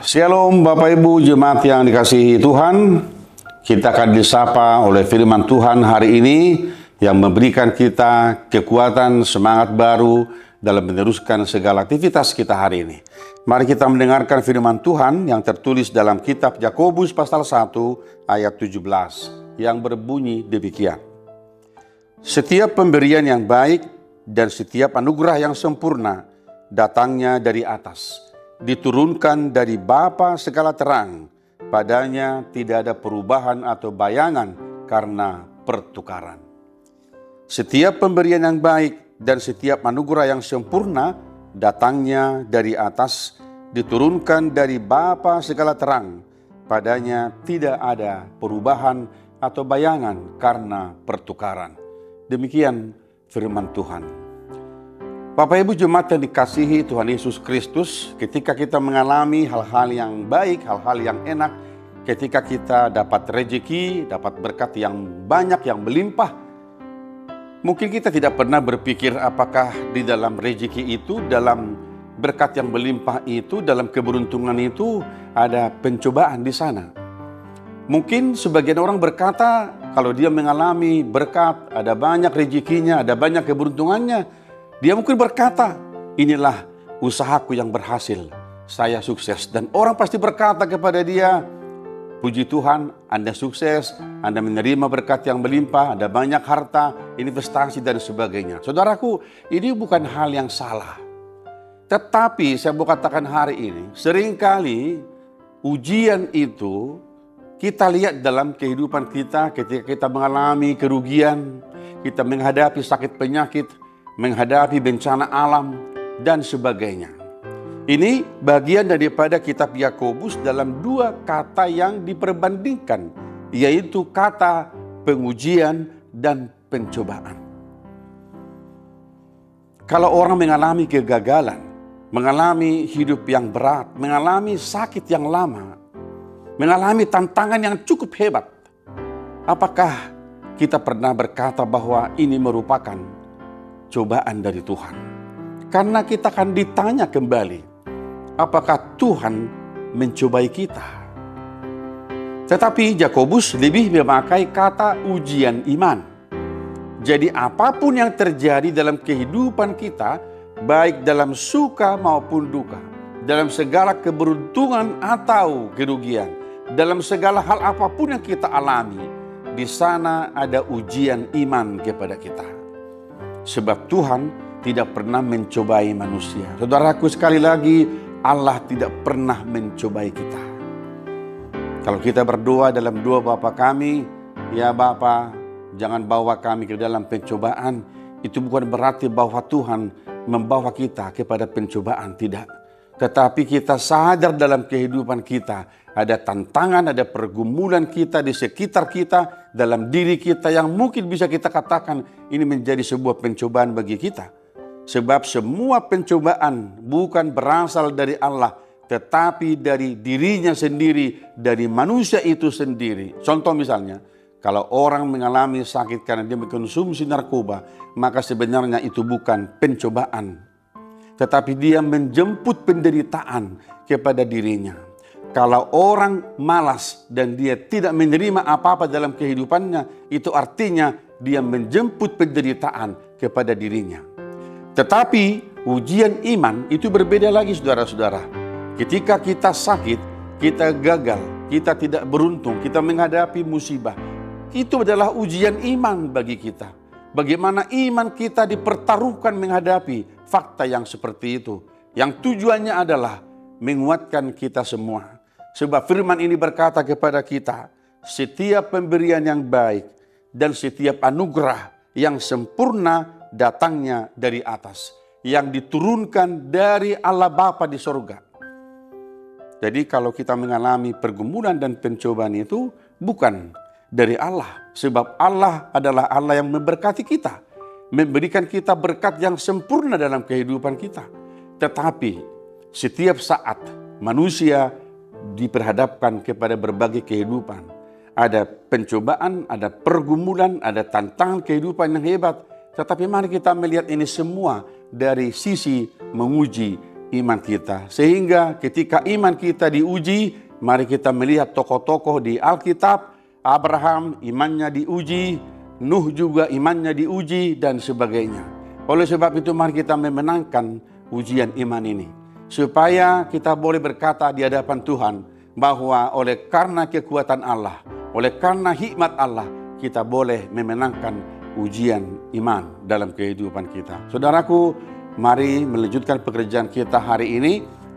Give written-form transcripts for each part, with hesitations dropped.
Shalom Bapak Ibu jemaat yang dikasihi Tuhan. Kita akan disapa oleh firman Tuhan hari ini yang memberikan kita kekuatan, semangat baru dalam meneruskan segala aktivitas kita hari ini. Mari kita mendengarkan firman Tuhan yang tertulis dalam kitab Yakobus pasal 1 ayat 17 yang berbunyi demikian. Setiap pemberian yang baik dan setiap anugerah yang sempurna datangnya dari atas, diturunkan dari Bapa segala terang, padanya tidak ada perubahan atau bayangan karena pertukaran. Setiap pemberian yang baik dan setiap anugerah yang sempurna datangnya dari atas, diturunkan dari Bapa segala terang, padanya tidak ada perubahan atau bayangan karena pertukaran. Demikian firman Tuhan. Bapak Ibu jemaat yang dikasihi Tuhan Yesus Kristus, ketika kita mengalami hal-hal yang baik, hal-hal yang enak, ketika kita dapat rezeki, dapat berkat yang banyak, yang melimpah, mungkin kita tidak pernah berpikir apakah di dalam rezeki itu, dalam berkat yang melimpah itu, dalam keberuntungan itu ada pencobaan di sana. Mungkin sebagian orang berkata kalau dia mengalami berkat, ada banyak rezekinya, ada banyak keberuntungannya, dia mungkin berkata, inilah usahaku yang berhasil, saya sukses. Dan orang pasti berkata kepada dia, puji Tuhan, Anda sukses, Anda menerima berkat yang melimpah, ada banyak harta, investasi dan sebagainya. Saudaraku, ini bukan hal yang salah. Tetapi saya mau katakan hari ini, seringkali ujian itu kita lihat dalam kehidupan kita ketika kita mengalami kerugian, kita menghadapi sakit penyakit, menghadapi bencana alam, dan sebagainya. Ini bagian daripada kitab Yakobus dalam dua kata yang diperbandingkan, yaitu kata pengujian dan pencobaan. Kalau orang mengalami kegagalan, mengalami hidup yang berat, mengalami sakit yang lama, mengalami tantangan yang cukup hebat, apakah kita pernah berkata bahwa ini merupakan cobaan dari Tuhan? Karena kita akan ditanya kembali, apakah Tuhan mencobai kita? Tetapi Yakobus lebih memakai kata ujian iman. Jadi apapun yang terjadi dalam kehidupan kita, baik dalam suka maupun duka, dalam segala keberuntungan atau kerugian, dalam segala hal apapun yang kita alami, di sana ada ujian iman kepada kita. Sebab Tuhan tidak pernah mencobai manusia. Saudaraku, sekali lagi, Allah tidak pernah mencobai kita. Kalau kita berdoa dalam doa Bapa kami, ya Bapa, jangan bawa kami ke dalam pencobaan, itu bukan berarti bahwa Tuhan membawa kita kepada pencobaan, tidak. Tetapi kita sadar dalam kehidupan kita, ada tantangan, ada pergumulan kita di sekitar kita, dalam diri kita yang mungkin bisa kita katakan ini menjadi sebuah pencobaan bagi kita. Sebab semua pencobaan bukan berasal dari Allah, tetapi dari dirinya sendiri, dari manusia itu sendiri. Contoh misalnya, kalau orang mengalami sakit karena dia mengkonsumsi narkoba, maka sebenarnya itu bukan pencobaan, tetapi dia menjemput penderitaan kepada dirinya. Kalau orang malas dan dia tidak menerima apa-apa dalam kehidupannya, itu artinya dia menjemput penderitaan kepada dirinya. Tetapi ujian iman itu berbeda lagi, saudara-saudara. Ketika kita sakit, kita gagal, kita tidak beruntung, kita menghadapi musibah, itu adalah ujian iman bagi kita. Bagaimana iman kita dipertaruhkan menghadapi fakta yang seperti itu, yang tujuannya adalah menguatkan kita semua. Sebab firman ini berkata kepada kita, setiap pemberian yang baik dan setiap anugerah yang sempurna datangnya dari atas, yang diturunkan dari Allah Bapa di sorga. Jadi kalau kita mengalami pergumulan dan pencobaan itu bukan dari Allah, sebab Allah adalah Allah yang memberkati kita, memberikan kita berkat yang sempurna dalam kehidupan kita. Tetapi setiap saat manusia diperhadapkan kepada berbagai kehidupan, ada pencobaan, ada pergumulan, ada tantangan kehidupan yang hebat. Tetapi mari kita melihat ini semua dari sisi menguji iman kita. Sehingga ketika iman kita diuji, mari kita melihat tokoh-tokoh di Alkitab. Abraham imannya diuji, Nuh juga imannya diuji, dan sebagainya. Oleh sebab itu mari kita memenangkan ujian iman ini. Supaya kita boleh berkata di hadapan Tuhan bahwa oleh karena kekuatan Allah, oleh karena hikmat Allah, kita boleh memenangkan ujian iman dalam kehidupan kita. Saudaraku, mari melanjutkan pekerjaan kita hari ini.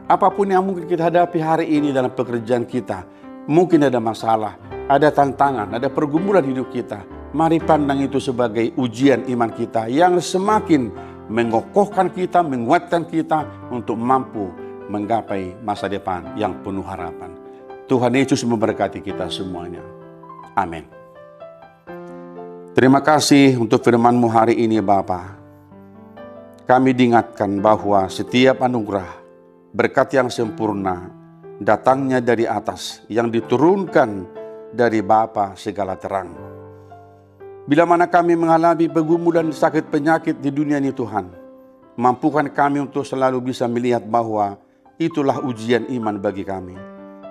Apapun yang mungkin kita hadapi hari ini dalam pekerjaan kita, mungkin ada masalah, ada tantangan, ada pergumulan hidup kita. Mari pandang itu sebagai ujian iman kita yang semakin mengokohkan kita, menguatkan kita untuk mampu menggapai masa depan yang penuh harapan. Tuhan Yesus memberkati kita semuanya. Amin. Terima kasih untuk firman-Mu hari ini Bapa. Kami diingatkan bahwa setiap anugerah, berkat yang sempurna, datangnya dari atas, yang diturunkan dari Bapa segala terang. Bila mana kami mengalami pergumulan sakit penyakit di dunia ini Tuhan, mampukan kami untuk selalu bisa melihat bahwa itulah ujian iman bagi kami.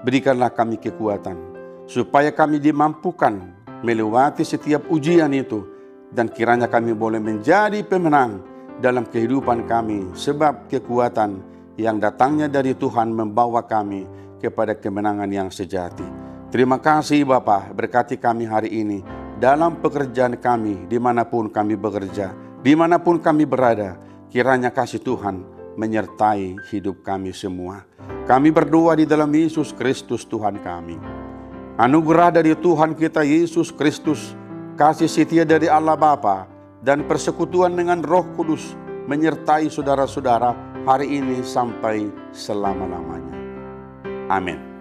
Berikanlah kami kekuatan, supaya kami dimampukan melewati setiap ujian itu, dan kiranya kami boleh menjadi pemenang dalam kehidupan kami, sebab kekuatan yang datangnya dari Tuhan membawa kami kepada kemenangan yang sejati. Terima kasih Bapa, berkati kami hari ini dalam pekerjaan kami, dimanapun kami bekerja, dimanapun kami berada. Kiranya kasih Tuhan menyertai hidup kami semua. Kami berdoa di dalam Yesus Kristus Tuhan kami. Anugerah dari Tuhan kita Yesus Kristus, kasih setia dari Allah Bapa, dan persekutuan dengan Roh Kudus menyertai saudara-saudara hari ini sampai selama-lamanya. Amin.